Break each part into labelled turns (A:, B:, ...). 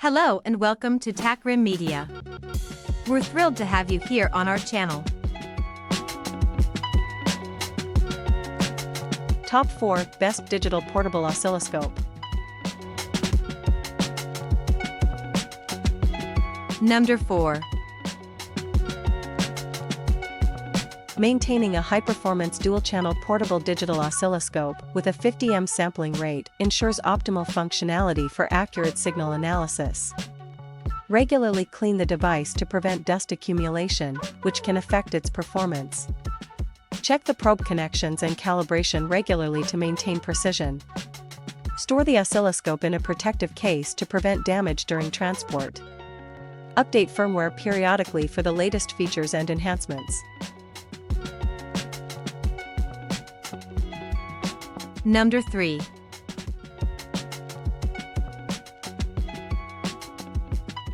A: Hello and welcome to Takrim Media. We're thrilled to have you here on our channel.
B: Top 4 Best Digital Portable Oscilloscope.
A: Number 4.
B: Maintaining a high-performance dual-channel portable digital oscilloscope with a 50 Ms sampling rate ensures optimal functionality for accurate signal analysis. Regularly clean the device to prevent dust accumulation, which can affect its performance. Check the probe connections and calibration regularly to maintain precision. Store the oscilloscope in a protective case to prevent damage during transport. Update firmware periodically for the latest features and enhancements.
A: Number 3.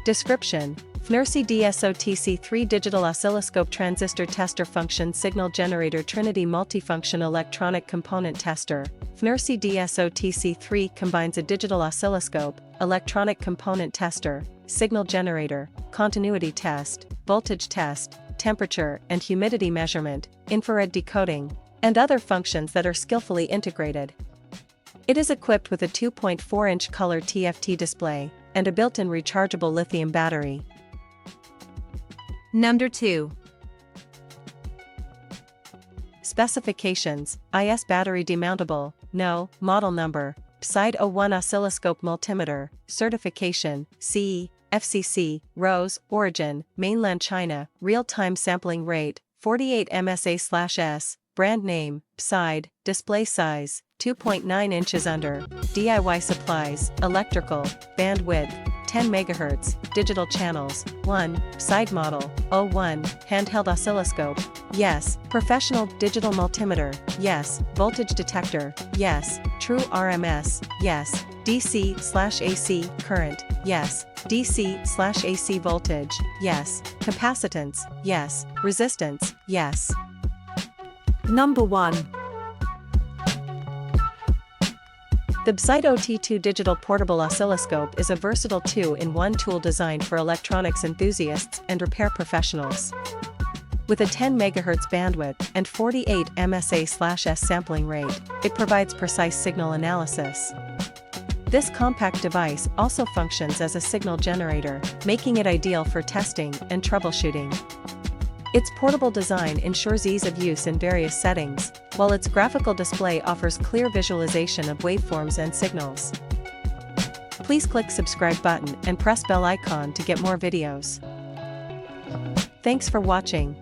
B: Description: FNIRSI DSOTC3 Digital Oscilloscope Transistor Tester Function Signal Generator Trinity Multifunction Electronic Component Tester. FNIRSI DSOTC3 combines a digital oscilloscope, electronic component tester, signal generator, continuity test, voltage test, temperature and humidity measurement, infrared decoding, and other functions that are skillfully integrated. It is equipped with a 2.4-inch color TFT display and a built-in rechargeable lithium battery.
A: Number 2.
B: Specifications: IS battery demountable, no, model number, PSIDE 01 Oscilloscope Multimeter, certification, CE, FCC, ROSE, origin, mainland China, real-time sampling rate, 48 MSA/S, brand name, PSIDE, display size, 2.9 inches under, DIY supplies, electrical, bandwidth, 10 MHz, digital channels, 1, PSIDE model, 01, handheld oscilloscope, yes, professional digital multimeter, yes, voltage detector, yes, true RMS, yes, DC/AC current, yes, DC/AC voltage, yes, capacitance, yes, resistance, yes.
A: Number 1.
B: The PSIDE OT2 Digital Portable Oscilloscope is a versatile 2-in-1 tool designed for electronics enthusiasts and repair professionals. With a 10 MHz bandwidth and 48 MSA/S sampling rate, it provides precise signal analysis. This compact device also functions as a signal generator, making it ideal for testing and troubleshooting. Its portable design ensures ease of use in various settings, while its graphical display offers clear visualization of waveforms and signals. Please click subscribe button and press bell icon to get more videos. Thanks for watching.